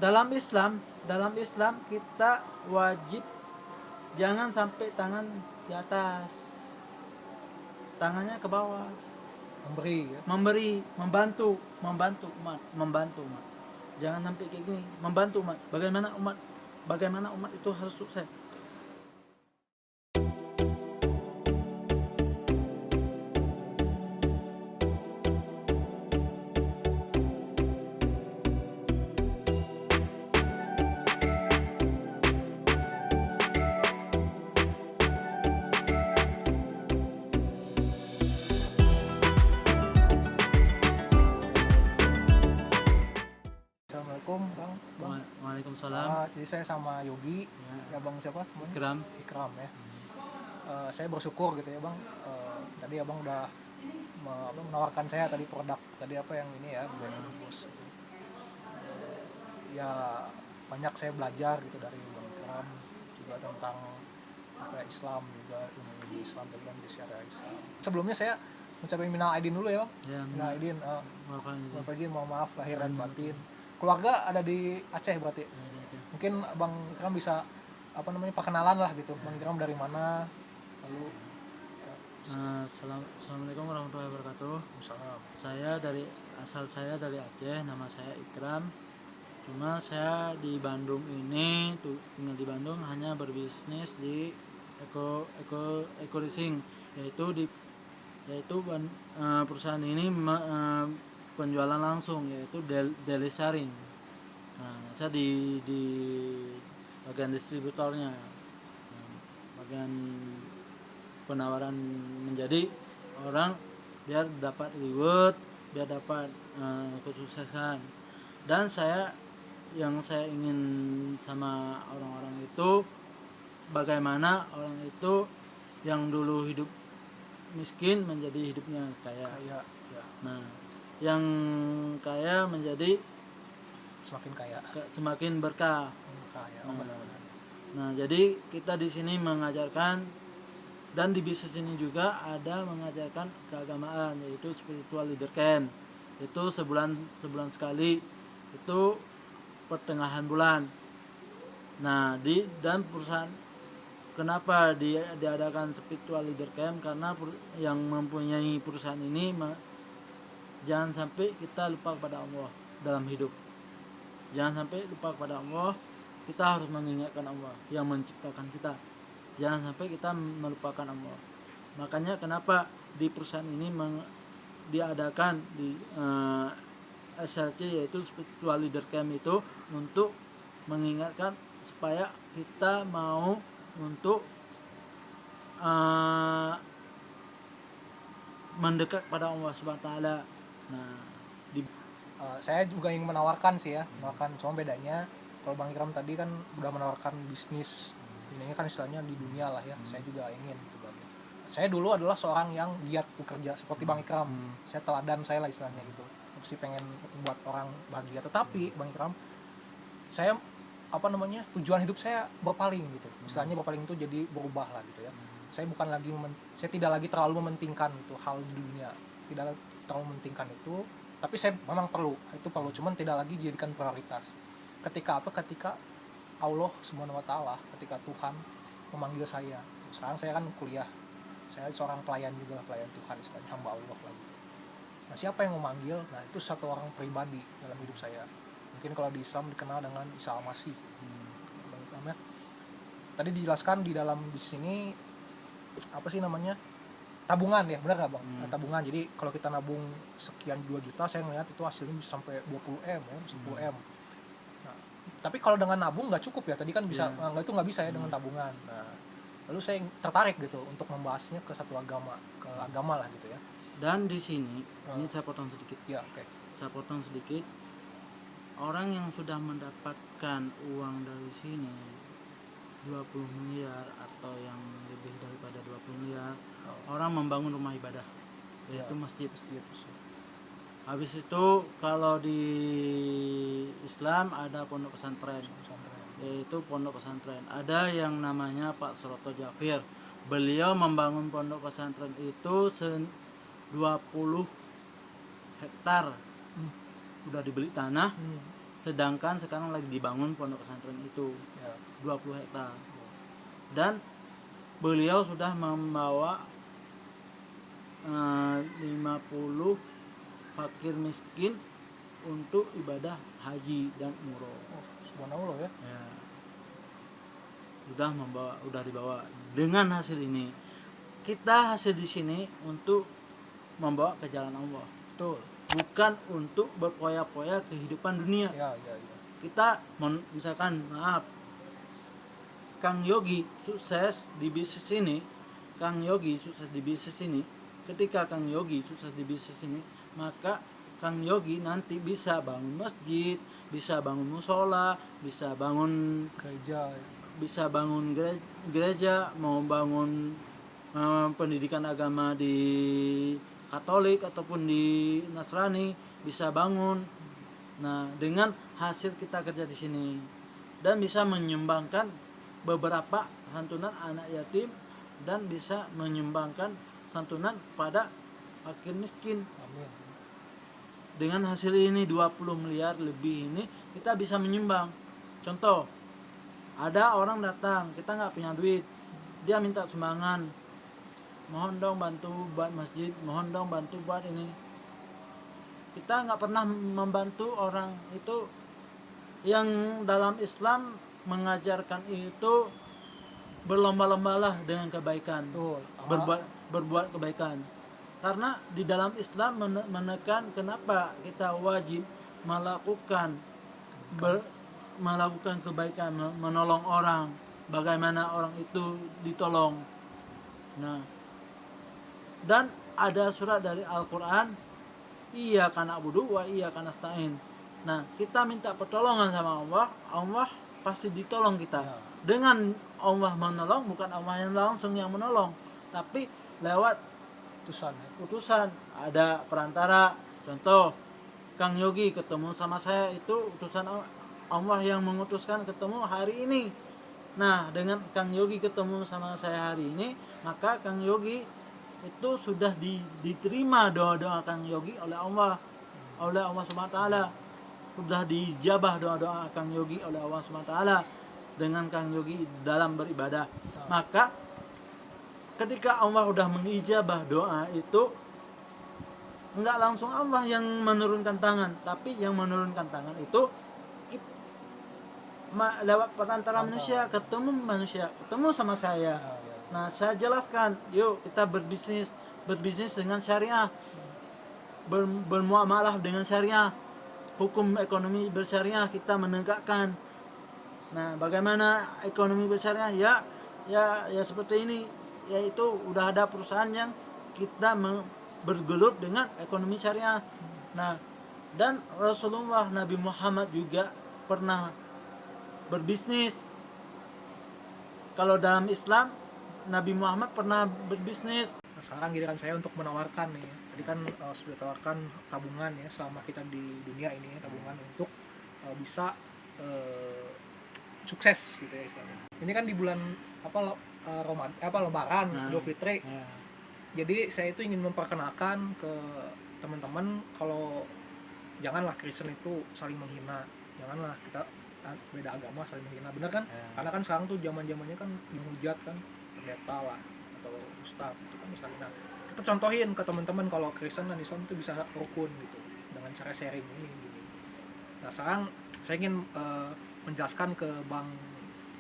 dalam Islam kita wajib jangan sampai tangan di atas, tangannya ke bawah. Memberi ya. Membantu umat. Jangan sampai kayak gini, membantu umat. Bagaimana umat itu harus sukses. Assalamualaikum Bang. Waalaikumsalam. Jadi saya sama Yogi, ya Bang siapa? Ikram ya. Saya bersyukur gitu ya Bang. Tadi Abang udah menawarkan saya tadi produk tadi apa yang ini ya, bos. Ya banyak saya belajar gitu dari Bang Ikram juga tentang apa ya, Islam juga ilmu Islam dan di syariah Islam. Sebelumnya saya mengucapkan minal aidin dulu ya Bang. Ya, Minal aidin, maaf izin, mohon maaf lahir dan batin. Keluarga ada di Aceh berarti. Mungkin Bang Ikram bisa perkenalan lah gitu. Bang Ikram dari mana? Lalu Assalamualaikum warahmatullahi wabarakatuh. Assalamualaikum. Asal saya dari Aceh, nama saya Ikram. Cuma saya di Bandung ini tinggal di Bandung, hanya berbisnis di eco leasing, yaitu perusahaan ini penjualan langsung, yaitu delisaring. Nah, saya di bagian distributornya, bagian penawaran menjadi orang biar dapat reward, biar dapat kesuksesan. Dan yang saya ingin sama orang-orang itu, bagaimana orang itu yang dulu hidup miskin menjadi hidupnya kaya. Ya. Nah, yang kaya menjadi semakin berkah. Nah, jadi kita di sini mengajarkan, dan di bisnis ini juga ada mengajarkan keagamaan, yaitu spiritual leader camp. Itu sebulan sekali, itu pertengahan bulan. Nah, dan perusahaan, kenapa diadakan spiritual leader camp? Karena yang mempunyai perusahaan ini jangan sampai kita lupa kepada Allah dalam hidup. Jangan sampai lupa kepada Allah. Kita harus mengingatkan Allah yang menciptakan kita. Jangan sampai kita melupakan Allah. Makanya kenapa di perusahaan ini diadakan di SLC, yaitu Spiritual Leader Camp, itu untuk mengingatkan supaya kita mau untuk mendekat pada Allah Subhanahu wa taala. Nah, saya juga ingin menawarkan sih ya, cuma bedanya kalau Bang Ikram tadi kan udah menawarkan bisnis, ini kan istilahnya di dunia lah ya. Saya juga ingin gitu Bang. Saya dulu adalah seorang yang giat bekerja seperti Bang Ikram. Saya teladan saya lah istilahnya gitu. Mesti pengen membuat orang bahagia. Tetapi Bang Ikram, saya tujuan hidup saya berpaling gitu. Istilahnya berpaling itu jadi berubah lah gitu ya. Saya tidak lagi terlalu mementingkan itu hal di dunia. Tidak terlalu mementingkan itu, tapi saya memang perlu, cuman tidak lagi dijadikan prioritas. Ketika Allah Subhanahu wa taala, ketika Tuhan memanggil saya. Sekarang saya kan kuliah. Saya seorang pelayan juga, pelayan Tuhan, istilahnya hamba Allah lah gitu. Nah, siapa yang memanggil? Nah, itu satu orang pribadi dalam hidup saya. Mungkin kalau di Islam dikenal dengan Isa Al-Masih. Tadi dijelaskan di dalam di sini tabungan ya, benar nggak Bang? Tabungan. Jadi kalau kita nabung sekian 2 juta, saya ngeliat itu hasilnya bisa sampai 20M ya, 10M. Nah, tapi kalau dengan nabung nggak cukup ya. Tadi kan bisa itu nggak bisa ya dengan tabungan. Nah, lalu saya tertarik gitu untuk membahasnya ke satu agama, lah gitu ya. Dan di sini ini saya potong sedikit. Ya, oke. Saya potong sedikit. Orang yang sudah mendapatkan uang dari sini 20 miliar atau yang lebih daripada 20 miliar, orang membangun rumah ibadah, yaitu masjid. Habis itu kalau di Islam ada pondok pesantren, yaitu pondok pesantren. Ada yang namanya Pak Suroto Jafir. Beliau membangun pondok pesantren itu 20 hektar. Udah dibeli tanah, sedangkan sekarang lagi dibangun pondok pesantren itu Ya. 20 hektar. Dan beliau sudah membawa 50 fakir miskin untuk ibadah haji dan umroh. Oh, subhanallah ya. Ya. Udah dibawa. Dengan hasil ini, kita hasil di sini untuk membawa ke jalan Allah, Betul. bukan untuk berpoya-poya kehidupan dunia. Ya. Kita misalkan maaf, Kang Yogi sukses di bisnis ini, ketika Kang Yogi sukses di bisnis ini, maka Kang Yogi nanti bisa bangun masjid, bisa bangun musola, bisa bangun gereja, mau bangun pendidikan agama di Katolik ataupun di Nasrani, bisa bangun. Nah, dengan hasil kita kerja di sini dan bisa menyumbangkan beberapa santunan anak yatim dan bisa menyumbangkan santunan pada fakir miskin. Amin. Dengan hasil ini 20 miliar lebih ini kita bisa menyumbang. Contoh, ada orang datang, kita nggak punya duit, dia minta sumbangan, mohon dong bantu buat masjid, mohon dong bantu buat ini. Kita nggak pernah membantu orang itu. Yang dalam Islam mengajarkan itu berlomba-lombalah dengan kebaikan. Betul. Berbuat kebaikan. Karena di dalam Islam menekan kenapa kita wajib melakukan kebaikan, menolong orang, bagaimana orang itu ditolong. Nah, dan ada surat dari Al-Quran, iyyaka na'budu wa iyyaka nasta'in. Nah, kita minta pertolongan sama Allah, Allah pasti ditolong kita. Ya. Dengan Allah menolong, bukan Allah yang langsung yang menolong, tapi lewat utusan. Ada perantara. Contoh, Kang Yogi ketemu sama saya itu utusan Allah yang mengutuskan ketemu hari ini. Nah, dengan Kang Yogi ketemu sama saya hari ini, maka Kang Yogi itu sudah diterima doa-doa Kang Yogi oleh Allah SWT. Sudah dijabah doa-doa Kang Yogi oleh Allah SWT dengan Kang Yogi dalam beribadah. Maka ketika Allah udah mengijabah doa itu, enggak langsung Allah yang menurunkan tangan, tapi yang menurunkan tangan itu lewat perantara manusia, ketemu sama saya. Nah, saya jelaskan, yuk kita berbisnis dengan syariah, bermuamalah dengan syariah, hukum ekonomi bersyariah kita menegakkan. Nah, bagaimana ekonomi bersyariah? Ya seperti ini, yaitu udah ada perusahaan yang kita bergelut dengan ekonomi syariah. Nah, dan Rasulullah Nabi Muhammad juga pernah berbisnis. Kalau dalam Islam, Nabi Muhammad pernah berbisnis. Nah, sekarang giliran saya untuk menawarkan nih. Tadi kan sudah tawarkan tabungan ya selama kita di dunia ini, tabungan untuk bisa sukses gitu ya istilahnya. Ini kan di bulan Lebaran, Idul Fitri. Jadi saya itu ingin memperkenalkan ke teman-teman kalau janganlah Kristen itu saling menghina, janganlah kita beda agama saling menghina, benar kan? Karena kan sekarang tuh zamannya kan dihujat kan, pendeta lah atau ustaz itu kan misalnya. Nah, kita contohin ke teman-teman kalau Kristen dan Islam itu bisa rukun gitu dengan cara sharing ini gini. Nah, sekarang saya ingin menjelaskan ke Bang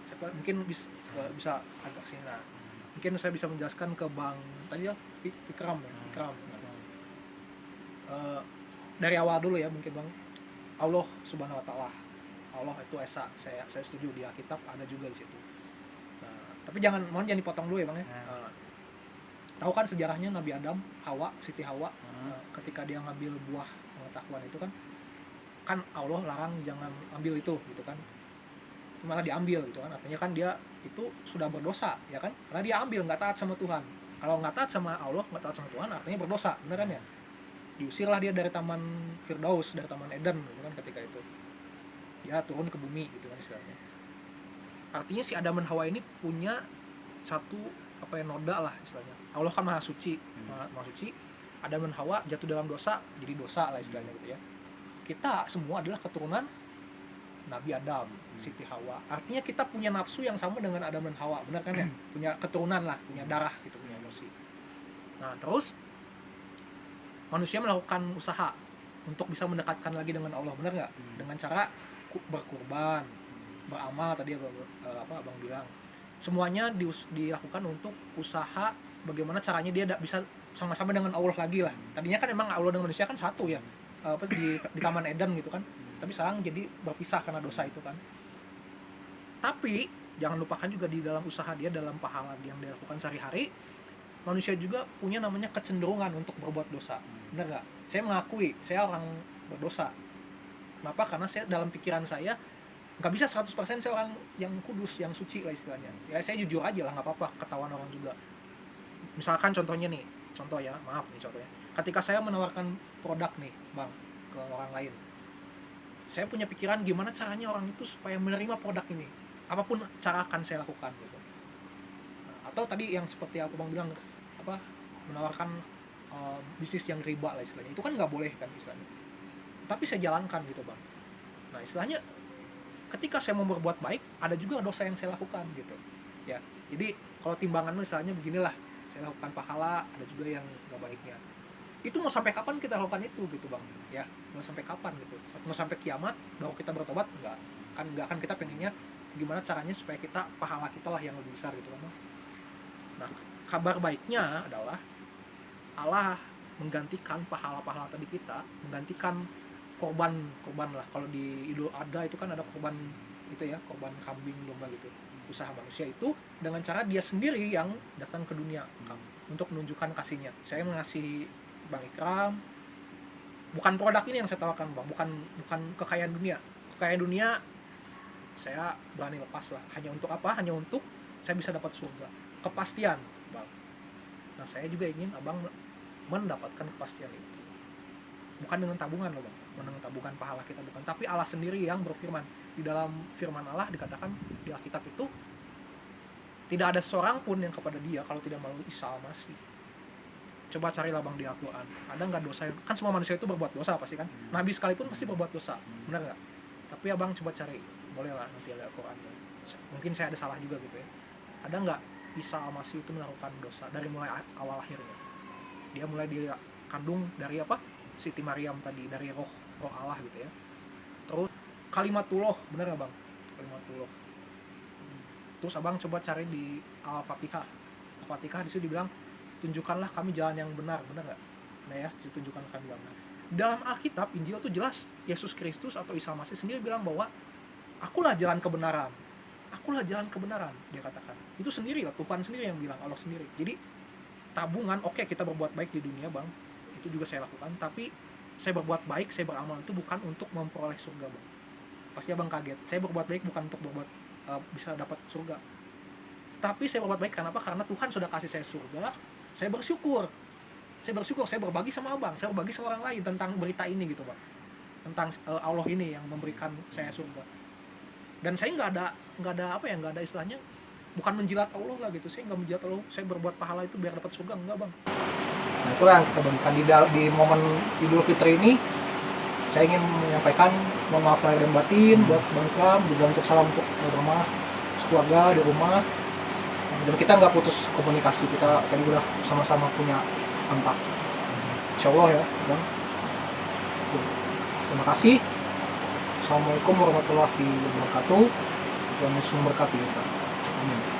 siapa mungkin bisa agak sini. Nah, mungkin saya bisa menjelaskan ke Bang tadi ya Fikram. Dari awal dulu ya mungkin Bang. Allah Subhanahu wa taala. Allah itu esa. Saya setuju di Alkitab ada juga di situ. Nah, tapi jangan dipotong dulu ya Bang ya. Tahu kan sejarahnya Nabi Adam, Siti Hawa ketika dia ngambil buah pengetahuan itu kan Allah larang jangan ambil itu gitu kan. Malah diambil gitu kan, artinya kan dia itu sudah berdosa ya kan, karena dia ambil nggak taat sama Tuhan. Kalau nggak taat sama Allah, nggak taat sama Tuhan, artinya berdosa, bener kan ya? Diusirlah dia dari taman Firdaus, dari taman Eden gitu kan ketika itu dia turun ke bumi gitu kan istilahnya. Artinya si Adam dan Hawa ini punya satu noda lah istilahnya. Allah kan maha suci, maha suci. Adam dan Hawa jatuh dalam dosa, jadi dosa lah istilahnya gitu ya. Kita semua adalah keturunan Nabi Adam, Siti Hawa. Artinya kita punya nafsu yang sama dengan Adam dan Hawa, benar kan ya? Punya keturunan lah, punya darah gitu, punya emosi. Nah, terus manusia melakukan usaha untuk bisa mendekatkan lagi dengan Allah, benar nggak? Dengan cara berkurban, beramal tadi abang bilang. Semuanya dilakukan untuk usaha bagaimana caranya dia bisa sama-sama dengan Allah lagi lah. Tadinya kan emang Allah dan manusia kan satu ya, di Taman Eden gitu kan. Tapi sekarang jadi berpisah karena dosa itu kan. Tapi jangan lupakan juga di dalam usaha dia, dalam pahala yang dia lakukan sehari-hari, manusia juga punya namanya kecenderungan untuk berbuat dosa. Benar nggak? Saya mengakui saya orang berdosa. Kenapa? Karena saya dalam pikiran saya nggak bisa 100% saya orang yang kudus, yang suci lah istilahnya. Ya saya jujur aja lah, nggak apa-apa ketahuan orang juga. Misalkan contohnya nih, maaf nih contohnya. Ketika saya menawarkan produk nih, Bang, ke orang lain, saya punya pikiran gimana caranya orang itu supaya menerima produk ini, apapun cara akan saya lakukan gitu. Atau tadi yang seperti apa Bang bilang, menawarkan bisnis yang riba lah istilahnya, itu kan nggak boleh kan istilahnya, tapi saya jalankan gitu Bang. Nah istilahnya ketika saya mau berbuat baik, ada juga dosa yang saya lakukan gitu ya. Jadi kalau timbangan misalnya beginilah, saya lakukan pahala, ada juga yang nggak baiknya. Itu mau sampai kapan kita lakukan itu gitu Bang ya, mau sampai kapan gitu, mau sampai kiamat baru kita bertobat? Nggak akan kita pengennya gimana caranya supaya kita pahala kita lah yang lebih besar gitu Bang. Nah kabar baiknya adalah Allah menggantikan pahala-pahala tadi kita, menggantikan korban lah. Kalau di Idul Adha itu kan ada korban itu ya, korban kambing domba gitu. Usaha manusia itu dengan cara dia sendiri yang datang ke dunia untuk menunjukkan kasihnya. Saya mengasihi Bang Ikram, bukan produk ini yang saya tawarkan Bang, bukan kekayaan dunia. Kekayaan dunia saya berani lepas lah. Hanya untuk apa? Hanya untuk saya bisa dapat surga, kepastian Bang. Nah saya juga ingin abang mendapatkan kepastian itu, bukan dengan tabungan loh Bang, dengan tabungan pahala kita bukan, tapi Allah sendiri yang berfirman. Di dalam firman Allah dikatakan di Alkitab itu tidak ada seorang pun yang kepada dia kalau tidak melalui Isa Al-Masih. Coba carilah Bang di Al-Quran, ada nggak dosa? Kan semua manusia itu berbuat dosa pasti kan, Nabi sekalipun pasti berbuat dosa, benar nggak? Tapi abang coba cari, boleh lah nanti ada Al-Quran, mungkin saya ada salah juga gitu ya. Ada nggak Isa Al-Masih itu melakukan dosa dari mulai awal lahirnya? Dia mulai dikandung dari Siti Maryam tadi, dari roh Allah gitu ya. Terus kalimatullah, benar nggak Bang? Kalimatullah. Terus abang coba cari di Al-Fatihah. Al-Fatihah di situ dibilang tunjukkanlah kami jalan yang benar nggak? Nah ya, tunjukkanlah kami jalan benar. Dalam Alkitab Injil tuh jelas Yesus Kristus atau Isa Masih sendiri bilang bahwa akulah jalan kebenaran. Akulah jalan kebenaran, dia katakan. Itu sendiri lah, Tuhan sendiri yang bilang, Allah sendiri. Jadi tabungan, oke, kita berbuat baik di dunia Bang, itu juga saya lakukan, tapi saya berbuat baik, saya beramal itu bukan untuk memperoleh surga Bang. Pasti abang kaget, saya berbuat baik bukan untuk bisa dapat surga, tapi saya berbuat baik kenapa? Karena Tuhan sudah kasih saya surga. Saya bersyukur, saya berbagi sama abang, saya berbagi sama orang lain tentang berita ini gitu Bang, tentang Allah ini yang memberikan saya surga. Dan saya nggak ada istilahnya, bukan menjilat Allah lah gitu, saya nggak menjilat Allah, saya berbuat pahala itu biar dapat surga, enggak Bang. Nah itulah yang kita bagikan di momen Idul Fitri ini. Saya ingin menyampaikan mohon maaf lahir dan batin buat Bang Ikram, juga untuk salam untuk rumah, keluarga di rumah. Dan kita nggak putus komunikasi, kita tadi udah sama-sama punya kontak. Insya Allah ya Bang. Terima kasih. Assalamualaikum warahmatullahi wabarakatuh. Tuhan Yesus memberkati kita. Amin.